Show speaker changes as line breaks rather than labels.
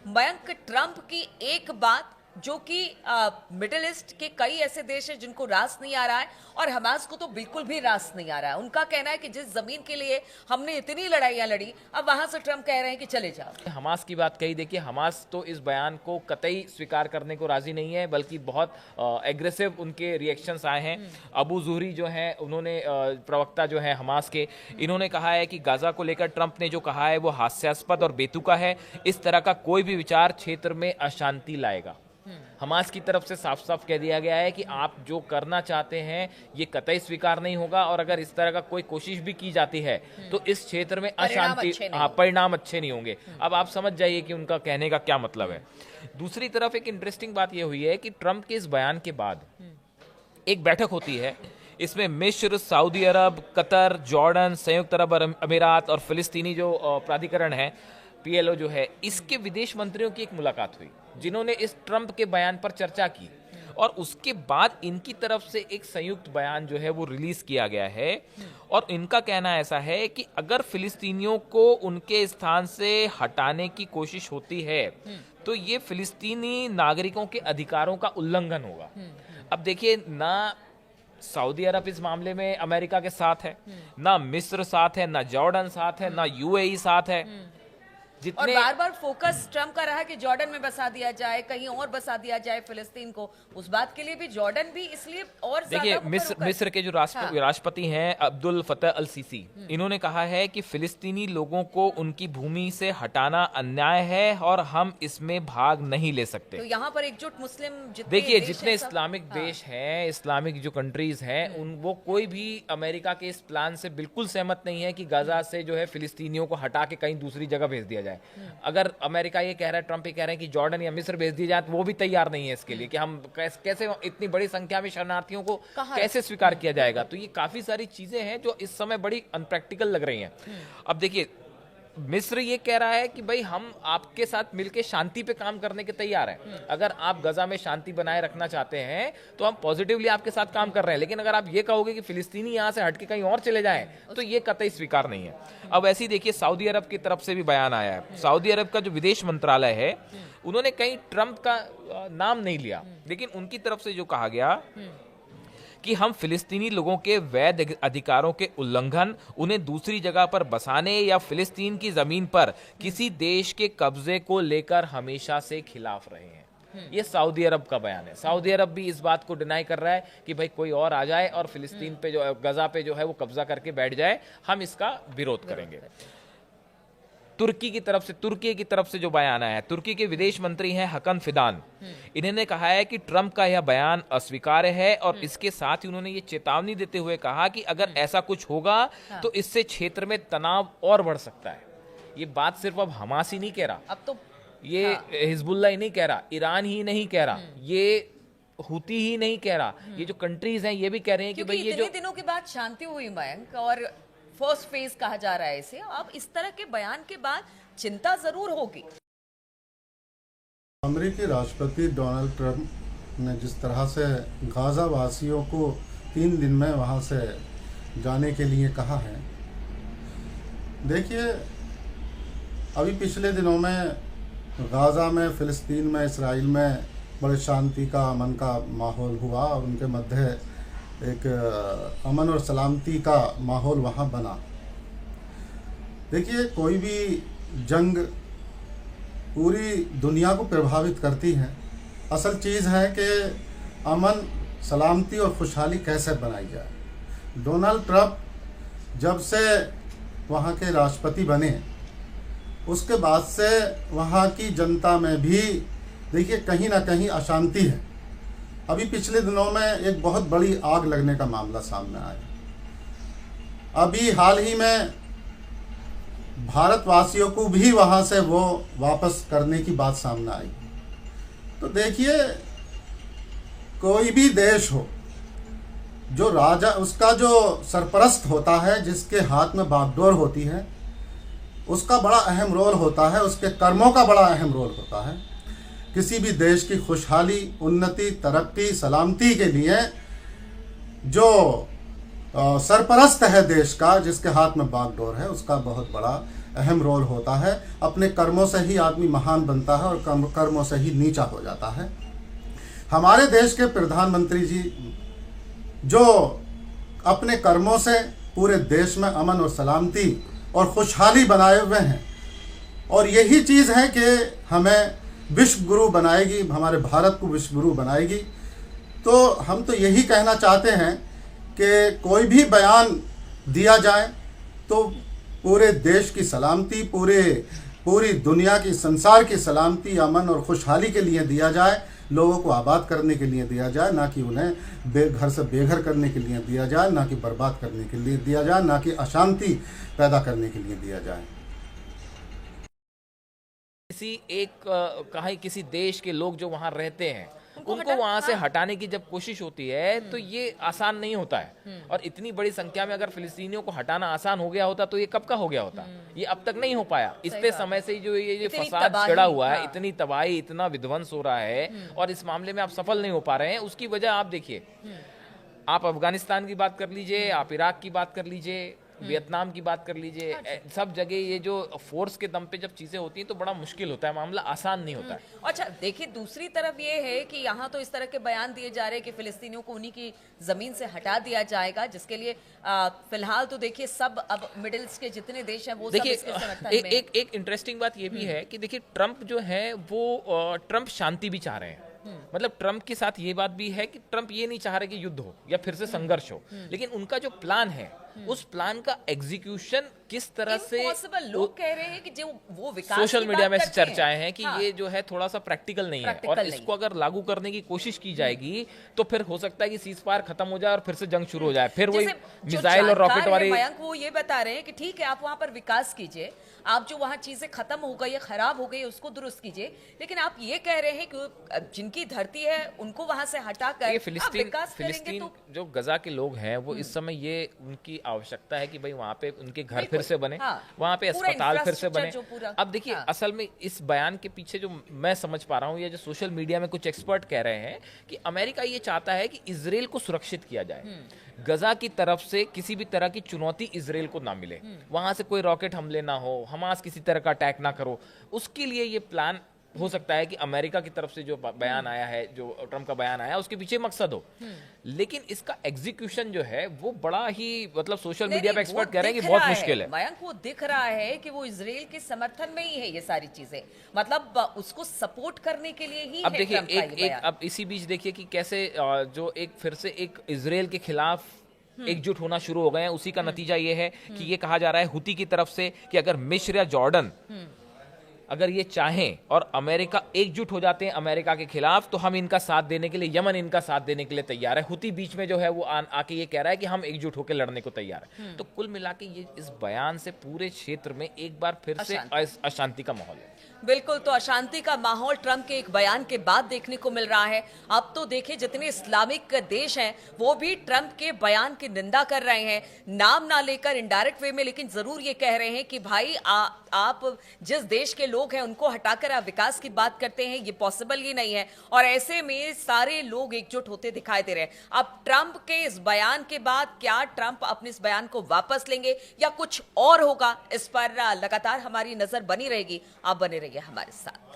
Mayank, Trump की एक बात जो कि मिडिल ईस्ट के कई ऐसे देश हैं जिनको रास नहीं आ रहा है और हमास को तो बिल्कुल भी रास नहीं आ रहा है। उनका कहना है कि जिस जमीन के लिए हमने इतनी लड़ाइयां लड़ी, अब वहां से ट्रंप कह रहे हैं कि चले जाओ।
हमास की बात कही, देखिए हमास तो इस बयान को कतई स्वीकार करने को राजी नहीं है, बल्कि बहुत एग्रेसिव उनके रिएक्शंस आए हैं। अबू जुहरी जो है, उन्होंने प्रवक्ता जो है हमास के, इन्होंने कहा है कि गाजा को लेकर ट्रंप ने जो कहा है वो हास्यास्पद और बेतुका है। इस तरह का कोई भी विचार क्षेत्र में अशांति लाएगा। हमास की तरफ से साफ साफ कह दिया गया है कि आप जो करना चाहते हैं ये कतई स्वीकार नहीं होगा, और अगर इस तरह का कोई कोशिश भी की जाती है तो इस क्षेत्र में अशांति, परिणाम अच्छे नहीं होंगे। अब आप समझ जाइए कि उनका कहने का क्या मतलब है। दूसरी तरफ एक इंटरेस्टिंग बात यह हुई है कि ट्रंप के इस बयान के बाद एक बैठक होती है, इसमें मिस्र, सऊदी अरब, कतर, जॉर्डन, संयुक्त अरब अमीरात और फिलिस्तीनी जो प्राधिकरण है PLO जो है, इसके विदेश मंत्रियों की एक मुलाकात हुई, जिन्होंने इस ट्रंप के बयान पर चर्चा की, और उसके बाद इनकी तरफ से एक संयुक्त बयान जो है वो रिलीज किया गया है। और इनका कहना ऐसा है कि अगर फिलिस्तीनियों को उनके स्थान से हटाने की कोशिश होती है तो ये फिलिस्तीनी नागरिकों के अधिकारों का उल्लंघन होगा। अब देखिए, ना सऊदी अरब इस मामले में अमेरिका के साथ है, ना मिस्र साथ है, ना जॉर्डन साथ है, ना UAE साथ है।
और बार बार फोकस ट्रंप का रहा कि जॉर्डन में बसा दिया जाए, कहीं और बसा दिया जाए फिलिस्तीन को। उस बात के लिए भी जॉर्डन भी इसलिए और
देखिए, मिस्र के जो राष्ट्रपति हैं अब्दुल फतह अल सीसी, इन्होंने कहा है कि फिलिस्तीनी लोगों को उनकी भूमि से हटाना अन्याय है और हम इसमें भाग नहीं ले सकते।
तो यहाँ पर एकजुट मुस्लिम,
देखिए जितने इस्लामिक देश हैं, इस्लामिक जो कंट्रीज हैं, वो कोई भी अमेरिका के इस प्लान से बिल्कुल सहमत नहीं है कि गाजा से जो है फिलिस्तीनियों को हटा के कहीं दूसरी जगह भेज दिया जाए। अगर अमेरिका ये कह रहा है, ट्रंप ये कह रहे हैं कि जॉर्डन या मिस्र भेज दिए जाए, तो वो भी तैयार नहीं है इसके लिए कि हम कैसे इतनी बड़ी संख्या में शरणार्थियों को कैसे स्वीकार किया जाएगा। तो ये काफी सारी चीजें हैं जो इस समय बड़ी अनप्रैक्टिकल लग रही हैं। अब देखिए, मिस्र ये कह रहा है कि भाई हम आपके साथ मिलकर शांति पे काम करने के तैयार हैं। अगर आप गजा में शांति बनाए रखना चाहते हैं तो हम पॉजिटिवली आपके साथ काम कर रहे हैं, लेकिन अगर आप ये कहोगे कि फिलिस्तीनी यहां से हटके कहीं और चले जाएं तो ये कतई स्वीकार नहीं है। अब ऐसे ही देखिए, सऊदी अरब की तरफ से भी बयान आया है। सऊदी अरब का जो विदेश मंत्रालय है, उन्होंने कहीं ट्रंप का नाम नहीं लिया, लेकिन उनकी तरफ से जो कहा गया कि हम फिलिस्तीनी लोगों के वैध अधिकारों के उल्लंघन, उन्हें दूसरी जगह पर बसाने या फिलिस्तीन की जमीन पर किसी देश के कब्जे को लेकर हमेशा से खिलाफ रहे हैं। ये सऊदी अरब का बयान है। सऊदी अरब भी इस बात को डिनाई कर रहा है कि भाई कोई और आ जाए और फिलिस्तीन पे जो गजा पे जो है वो कब्जा करके बैठ जाए, हम इसका विरोध करेंगे। तुर्की की तरफ से जो बयान आया है, तुर्की के विदेश मंत्री हैं हकन फिदान, इन्होंने कहा है कि ट्रंप का यह बयान अस्वीकार्य है, और इसके साथ ही उन्होंने ये चेतावनी देते हुए कहा कि अगर ऐसा कुछ होगा तो इससे क्षेत्र में तनाव और बढ़ सकता है। ये बात सिर्फ अब हमास ही नहीं कह रहा,
अब तो
ये हिजबुल्लाह ही नहीं कह रहा, ईरान ही नहीं कह रहा, ये हुती ही नहीं कह रहा, ये जो कंट्रीज हैं ये भी कह रहे हैं कि भाई ये जो
दिनों के बाद शांति हुई मयंक, और फर्स्ट फेज कहा जा रहा है इसे, अब इस तरह के बयान के बाद चिंता जरूर होगी।
अमेरिकी राष्ट्रपति डोनाल्ड ट्रंप ने जिस तरह से गाजा वासियों को 3 दिन में वहां से जाने के लिए कहा है, देखिए अभी पिछले दिनों में गाजा में, फिलिस्तीन में, इसराइल में बड़े शांति का, अमन का माहौल हुआ, और उनके मध्य एक अमन और सलामती का माहौल वहाँ बना। देखिए, कोई भी जंग पूरी दुनिया को प्रभावित करती है। असल चीज़ है कि अमन, सलामती और खुशहाली कैसे बनाई जाए। डोनाल्ड ट्रंप जब से वहाँ के राष्ट्रपति बने, उसके बाद से वहाँ की जनता में भी देखिए कहीं ना कहीं अशांति है। अभी पिछले दिनों में एक बहुत बड़ी आग लगने का मामला सामने आया। अभी हाल ही में भारतवासियों को भी वहां से वो वापस करने की बात सामने आई। तो देखिए, कोई भी देश हो, जो राजा, उसका जो सरपरस्त होता है, जिसके हाथ में बागडोर होती है, उसका बड़ा अहम रोल होता है, उसके कर्मों का बड़ा अहम रोल होता है। किसी भी देश की खुशहाली, उन्नति, तरक्की, सलामती के लिए जो सरपरस्त है देश का, जिसके हाथ में बागडोर है, उसका बहुत बड़ा अहम रोल होता है। अपने कर्मों से ही आदमी महान बनता है और कर्मों से ही नीचा हो जाता है। हमारे देश के प्रधानमंत्री जी जो अपने कर्मों से पूरे देश में अमन और सलामती और खुशहाली बनाए हुए हैं, और यही चीज़ है कि हमें विश्व गुरु बनाएगी, हमारे भारत को विश्व गुरु बनाएगी। तो हम तो यही कहना चाहते हैं कि कोई भी बयान दिया जाए तो पूरे देश की सलामती, पूरी दुनिया की, संसार की सलामती, अमन और खुशहाली के लिए दिया जाए, लोगों को आबाद करने के लिए दिया जाए, ना कि उन्हें घर से बेघर करने के लिए दिया जाए, ना कि बर्बाद करने के लिए दिया जाए, ना कि अशांति पैदा करने के लिए दिया जाए।
किसी देश के लोग जो वहां रहते हैं उनको वहां से हटाने की जब कोशिश होती है तो ये आसान नहीं होता है। और इतनी बड़ी संख्या में अगर फिलिस्तीनियों को हटाना आसान हो गया होता तो ये कब का हो गया होता, ये अब तक नहीं हो पाया। इतने समय से जो ये फसाद छिड़ा हुआ है, इतनी तबाही, इतना विध्वंस हो रहा है और इस मामले में आप सफल नहीं हो पा रहे हैं। उसकी वजह आप देखिए, आप अफगानिस्तान की बात कर लीजिए, आप इराक की बात कर लीजिए, वियतनाम की बात कर लीजिए, सब जगह ये जो फोर्स के दम पे जब चीजें होती हैं तो बड़ा मुश्किल होता है, मामला आसान नहीं होता है।
अच्छा देखिए, दूसरी तरफ ये है कि यहाँ तो इस तरह के बयान दिए जा रहे हैं कि फिलिस्तीनियों को उन्हीं की जमीन से हटा दिया जाएगा, जिसके लिए फिलहाल तो देखिए सब अब मिडिल ईस्ट के जितने देश हैं वो
देखिए
सब इसके समर्थन में।
एक इंटरेस्टिंग बात ये भी है कि देखिए ट्रंप जो है वो ट्रंप शांति भी चाह रहे हैं। मतलब ट्रंप के साथ ये बात भी है कि ट्रंप ये नहीं चाह रहे कि युद्ध हो या फिर से संघर्ष हो, लेकिन उनका जो प्लान है उस प्लान का एग्जीक्यूशन किस तरह से
लोग कह रहे हैं कि जो वो विकास
सोशल मीडिया में चर्चाएं हैं कि
हाँ।
ये जो है थोड़ा सा प्रैक्टिकल नहीं है, और इसको अगर लागू करने की कोशिश की जाएगी तो फिर हो सकता है कि सीज फायर खत्म हो जाए और फिर से जंग शुरू हो जाए, फिर वही मिसाइल और रॉकेट वाले।
मयंक वो ये बता रहे हैं कि ठीक है आप वहां पर विकास कीजिए, आप जो वहां चीजें खत्म हो गई या खराब हो गई उसको दुरुस्त कीजिए, लेकिन आप ये कह रहे हैं कि जिनकी धरती है उनको वहां से हटाकर
फिलिस्तीन जो गजा के लोग हैं वो इस समय ये उनकी आवश्यकता है कि भाई वहां पे उनके घर फिर से बने, वहां पे अस्पताल फिर से बने। अब देखिए असल में इस बयान के पीछे जो मैं समझ पा रहा हूँ, या जो सोशल मीडिया में कुछ एक्सपर्ट कह रहे हैं कि अमेरिका ये चाहता है कि इजराइल को सुरक्षित किया जाए, गजा की तरफ से किसी भी तरह की चुनौती इजराइल को ना मिले, वहां से कोई रॉकेट हमले ना हो, हमास किसी तरह का अटैक ना करो। उसके लिए ये प्लान हो सकता है कि अमेरिका की तरफ से जो बयान आया है, जो ट्रंप का बयान आया, उसके पीछे मकसद हो, लेकिन इसका एग्जीक्यूशन जो है वो बड़ा ही, मतलब सोशल मीडिया पे एक्सपर्ट कह रहे हैं कि बहुत मुश्किल है।
मयंक वो दिख रहा है कि वो इजराइल के समर्थन में ही है ये सारी चीजें, मतलब उसको सपोर्ट करने के लिए ही।
अब देखिए अब इसी बीच देखिए कि कैसे जो एक फिर से एक इजराइल के खिलाफ एकजुट होना शुरू हो गए हैं। उसी का नतीजा ये है कि ये कहा जा रहा है हुती की तरफ से कि अगर मिस्र या जॉर्डन अगर ये चाहें और अमेरिका एकजुट हो जाते हैं अमेरिका के खिलाफ, तो हम इनका साथ देने के लिए, यमन इनका साथ देने के लिए तैयार है। हुती बीच में जो है वो आके ये कह रहा है कि हम एकजुट होकर लड़ने को तैयार है। तो कुल मिला के ये इस बयान से पूरे क्षेत्र में एक बार फिर से अशांति का माहौल है।
बिल्कुल, तो अशांति का माहौल ट्रंप के एक बयान के बाद देखने को मिल रहा है। अब तो देखिए जितने इस्लामिक देश हैं वो भी ट्रंप के बयान की निंदा कर रहे हैं, नाम ना लेकर इनडायरेक्ट वे में, लेकिन जरूर ये कह रहे हैं कि भाई आप जिस देश के लोग हैं उनको हटाकर आप विकास की बात करते हैं, ये पॉसिबल ही नहीं है। और ऐसे में सारे लोग एकजुट होते दिखाई दे रहे हैं। अब ट्रंप के इस बयान के बाद क्या ट्रंप अपने इस बयान को वापस लेंगे या कुछ और होगा, इस पर लगातार हमारी नजर बनी रहेगी। आप बने रहिए हमारे साथ।